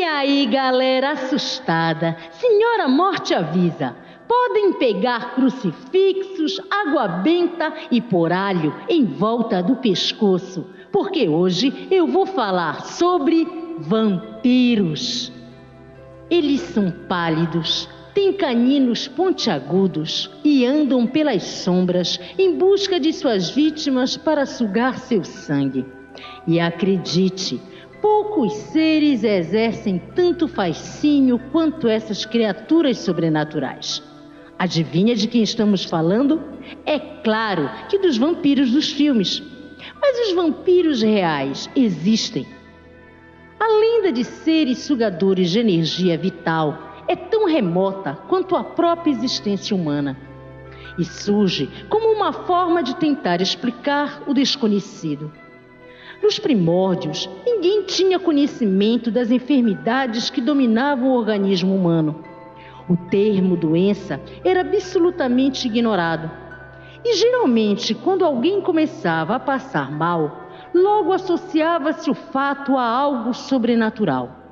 aí, galera assustada, Senhora Morte avisa, podem pegar crucifixos, água benta e pôr alho em volta do pescoço, porque hoje eu vou falar sobre vampiros. Eles são pálidos, têm caninos pontiagudos e andam pelas sombras em busca de suas vítimas para sugar seu sangue. E acredite, poucos seres exercem tanto fascínio quanto essas criaturas sobrenaturais. Adivinha de quem estamos falando? É claro que dos vampiros dos filmes. Mas os vampiros reais existem. A lenda de seres sugadores de energia vital é tão remota quanto a própria existência humana. E surge como uma forma de tentar explicar o desconhecido. Nos primórdios, ninguém tinha conhecimento das enfermidades que dominavam o organismo humano. O termo doença era absolutamente ignorado. E geralmente, quando alguém começava a passar mal, logo associava-se o fato a algo sobrenatural.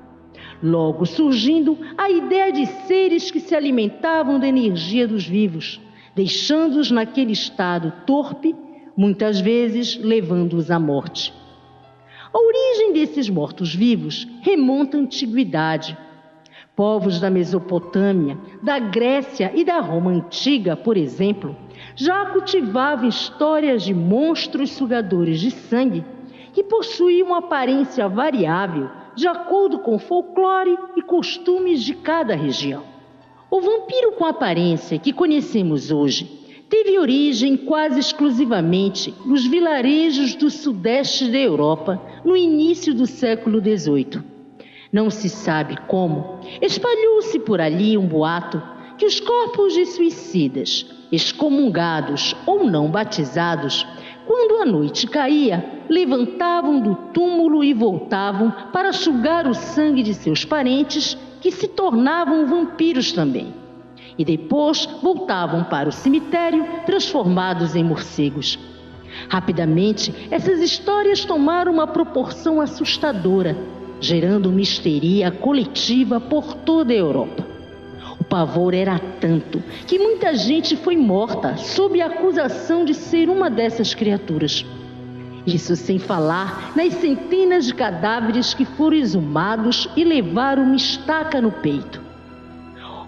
Logo surgindo a ideia de seres que se alimentavam da energia dos vivos, deixando-os naquele estado torpe, muitas vezes levando-os à morte. A origem desses mortos-vivos remonta à antiguidade. Povos da Mesopotâmia, da Grécia e da Roma antiga, por exemplo, já cultivavam histórias de monstros sugadores de sangue que possuíam uma aparência variável de acordo com o folclore e costumes de cada região. O vampiro com aparência que conhecemos hoje teve origem quase exclusivamente nos vilarejos do sudeste da Europa no início do século XVIII. Não se sabe como, espalhou-se por ali um boato que os corpos de suicidas, excomungados ou não batizados, quando a noite caía, levantavam do túmulo e voltavam para sugar o sangue de seus parentes, que se tornavam vampiros também. E depois voltavam para o cemitério transformados em morcegos. Rapidamente, essas histórias tomaram uma proporção assustadora, gerando uma histeria coletiva por toda a Europa. O pavor era tanto que muita gente foi morta sob a acusação de ser uma dessas criaturas. Isso sem falar nas centenas de cadáveres que foram exumados e levaram uma estaca no peito.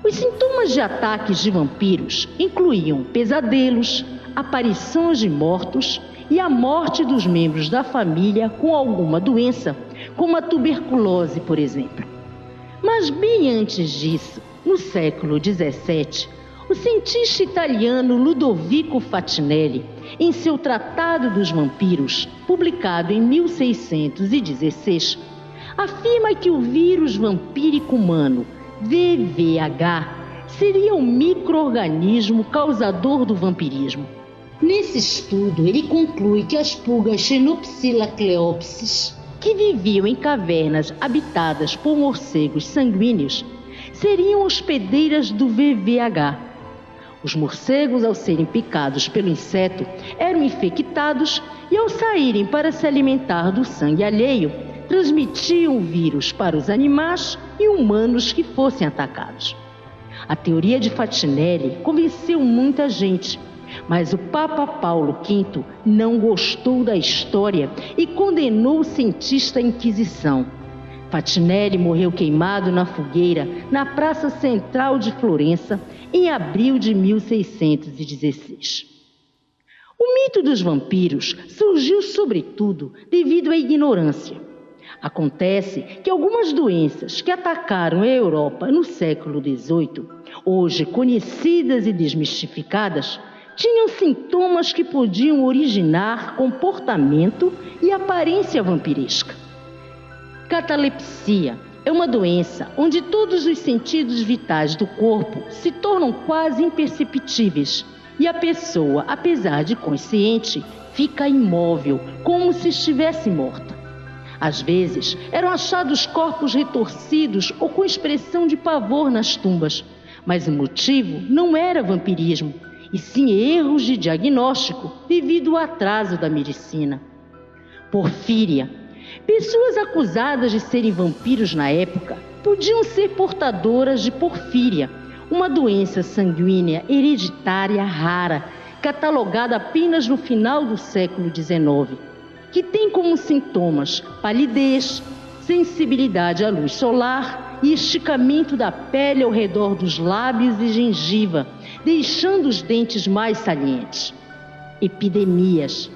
Os sintomas de ataques de vampiros incluíam pesadelos, aparições de mortos e a morte dos membros da família com alguma doença, como a tuberculose, por exemplo. Mas bem antes disso, no século XVII, o cientista italiano Ludovico Fatinelli, em seu Tratado dos Vampiros, publicado em 1616, afirma que o vírus vampírico humano, VVH, seria um micro-organismo causador do vampirismo. Nesse estudo, ele conclui que as pulgas Xenopsila cleopsis, que viviam em cavernas habitadas por morcegos sanguíneos, seriam hospedeiras do VVH. Os morcegos, ao serem picados pelo inseto, eram infectados e, ao saírem para se alimentar do sangue alheio, transmitiam o vírus para os animais e humanos que fossem atacados. A teoria de Fatinelli convenceu muita gente, mas o Papa Paulo V não gostou da história e condenou o cientista à Inquisição. Fatinelli morreu queimado na fogueira na Praça Central de Florença em abril de 1616. O mito dos vampiros surgiu sobretudo devido à ignorância. Acontece que algumas doenças que atacaram a Europa no século XVIII, hoje conhecidas e desmistificadas, tinham sintomas que podiam originar comportamento e aparência vampiresca. Catalepsia é uma doença onde todos os sentidos vitais do corpo se tornam quase imperceptíveis e a pessoa, apesar de consciente, fica imóvel, como se estivesse morta. Às vezes, eram achados corpos retorcidos ou com expressão de pavor nas tumbas, mas o motivo não era vampirismo, e sim erros de diagnóstico devido ao atraso da medicina. Porfíria Pessoas acusadas de serem vampiros na época podiam ser portadoras de porfíria, uma doença sanguínea hereditária rara, catalogada apenas no final do século XIX, que tem como sintomas palidez, sensibilidade à luz solar e esticamento da pele ao redor dos lábios e gengiva, deixando os dentes mais salientes. Epidemias.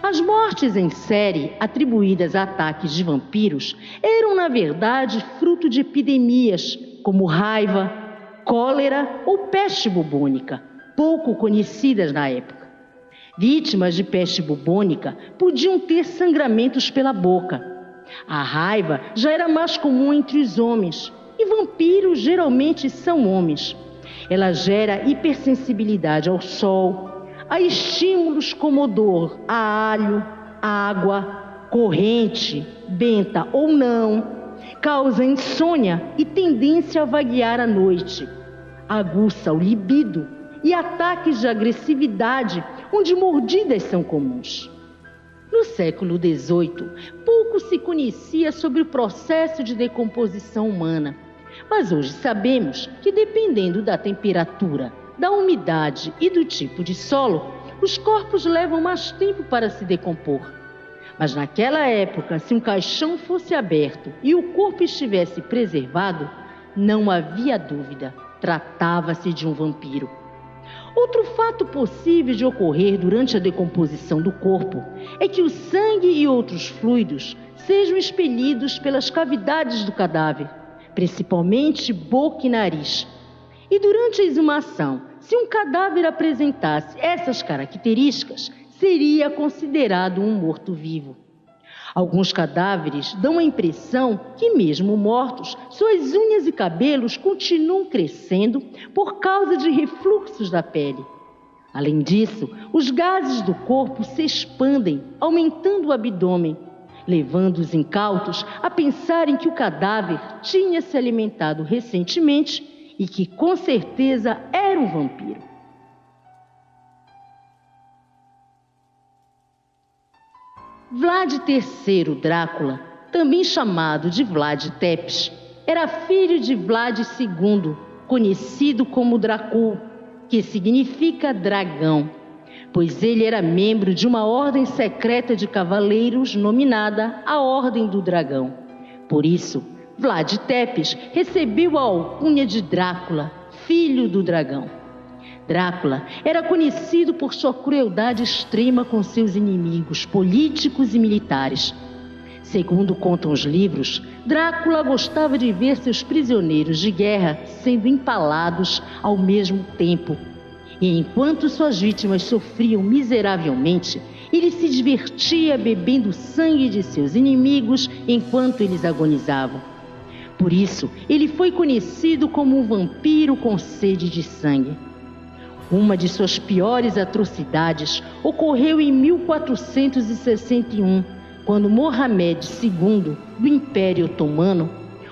As mortes em série atribuídas a ataques de vampiros eram, na verdade, fruto de epidemias como raiva, cólera ou peste bubônica, pouco conhecidas na época. Vítimas de peste bubônica podiam ter sangramentos pela boca. A raiva já era mais comum entre os homens, e vampiros geralmente são homens. Ela gera hipersensibilidade ao sol, a estímulos como odor, a alho, água, corrente, benta ou não, causa insônia e tendência a vaguear à noite, aguça o libido e ataques de agressividade, onde mordidas são comuns. No século XVIII, pouco se conhecia sobre o processo de decomposição humana, mas hoje sabemos que, dependendo da temperatura, da umidade e do tipo de solo, os corpos levam mais tempo para se decompor. Mas naquela época, se um caixão fosse aberto e o corpo estivesse preservado, não havia dúvida, tratava-se de um vampiro. Outro fato possível de ocorrer durante a decomposição do corpo é que o sangue e outros fluidos sejam expelidos pelas cavidades do cadáver, principalmente boca e nariz. E durante a exumação, se um cadáver apresentasse essas características, seria considerado um morto-vivo. Alguns cadáveres dão a impressão que, mesmo mortos, suas unhas e cabelos continuam crescendo por causa de refluxos da pele. Além disso, os gases do corpo se expandem, aumentando o abdômen, levando os incautos a pensarem que o cadáver tinha se alimentado recentemente e que, com certeza, era um vampiro. Vlad III Drácula, também chamado de Vlad Tepes, era filho de Vlad II, conhecido como Dracul, que significa dragão, pois ele era membro de uma ordem secreta de cavaleiros nominada a Ordem do Dragão. Por isso, Vlad Tepes recebeu a alcunha de Drácula, filho do dragão. Drácula era conhecido por sua crueldade extrema com seus inimigos políticos e militares. Segundo contam os livros, Drácula gostava de ver seus prisioneiros de guerra sendo empalados ao mesmo tempo. E enquanto suas vítimas sofriam miseravelmente, ele se divertia bebendo o sangue de seus inimigos enquanto eles agonizavam. Por isso, ele foi conhecido como um vampiro com sede de sangue. Uma de suas piores atrocidades ocorreu em 1461, quando Mohamed II, do Império Otomano,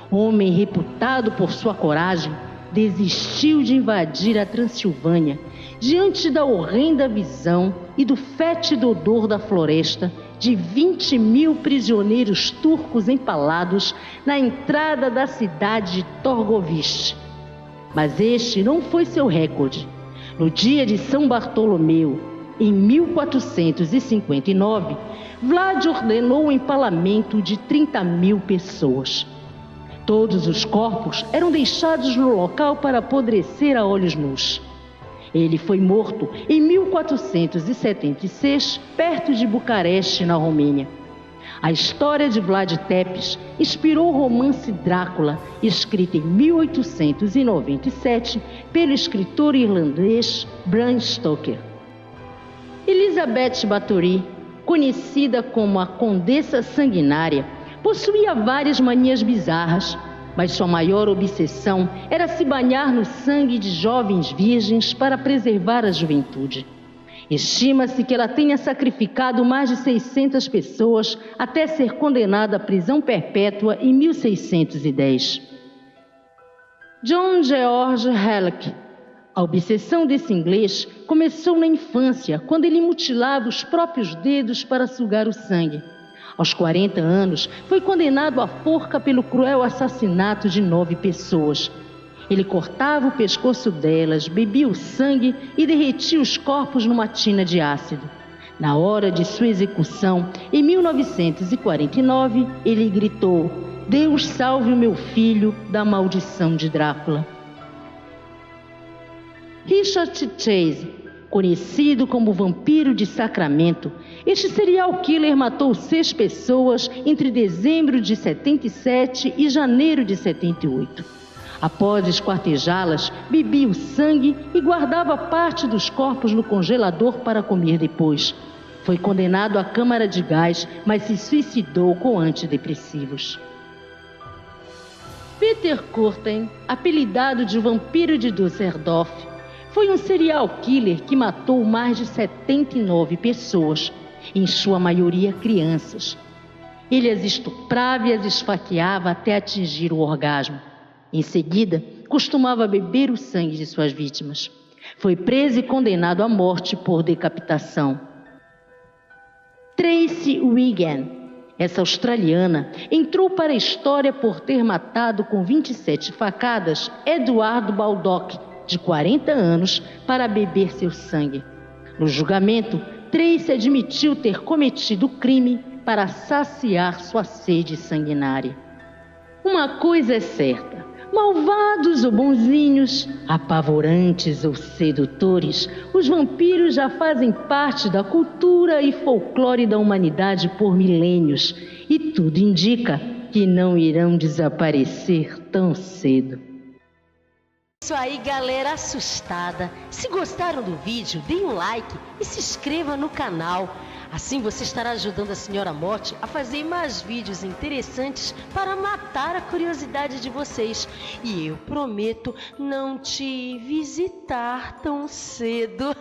homem reputado por sua coragem, desistiu de invadir a Transilvânia diante da horrenda visão e do fétido odor da floresta de 20.000 prisioneiros turcos empalados na entrada da cidade de Torgoviste. Mas este não foi seu recorde. No dia de São Bartolomeu, em 1459, Vlad ordenou o empalamento de 30.000 pessoas. Todos os corpos eram deixados no local para apodrecer a olhos nus. Ele foi morto em 1476, perto de Bucareste, na Romênia. A história de Vlad Tepes inspirou o romance Drácula, escrito em 1897 pelo escritor irlandês Bram Stoker. Elizabeth Bathory, conhecida como a Condessa Sanguinária, possuía várias manias bizarras, mas sua maior obsessão era se banhar no sangue de jovens virgens para preservar a juventude. Estima-se que ela tenha sacrificado mais de 600 pessoas até ser condenada à prisão perpétua em 1610. John George Halleck. A obsessão desse inglês começou na infância, quando ele mutilava os próprios dedos para sugar o sangue. Aos 40 anos, foi condenado à forca pelo cruel assassinato de 9 pessoas. Ele cortava o pescoço delas, bebia o sangue e derretia os corpos numa tina de ácido. Na hora de sua execução, em 1949, ele gritou: "Deus salve o meu filho da maldição de Drácula." Richard Chase, conhecido como o Vampiro de Sacramento, este serial killer matou 6 pessoas entre dezembro de 77 e janeiro de 78. Após esquartejá-las, bebia o sangue e guardava parte dos corpos no congelador para comer depois. Foi condenado à câmara de gás, mas se suicidou com antidepressivos. Peter Kürten, apelidado de Vampiro de Düsseldorf, foi um serial killer que matou mais de 79 pessoas, em sua maioria crianças. Ele as estuprava e as esfaqueava até atingir o orgasmo. Em seguida, costumava beber o sangue de suas vítimas. Foi preso e condenado à morte por decapitação. Tracy Wiggin, essa australiana, entrou para a história por ter matado com 27 facadas Edward Baldock, de 40 anos, para beber seu sangue. No julgamento, Tracy admitiu ter cometido o crime para saciar sua sede sanguinária. Uma coisa é certa: malvados ou bonzinhos, apavorantes ou sedutores, os vampiros já fazem parte da cultura e folclore da humanidade por milênios, e tudo indica que não irão desaparecer tão cedo. Isso aí, galera assustada. Se gostaram do vídeo, deem um like e se inscreva no canal. Assim você estará ajudando a Senhora Morte a fazer mais vídeos interessantes para matar a curiosidade de vocês. E eu prometo não te visitar tão cedo.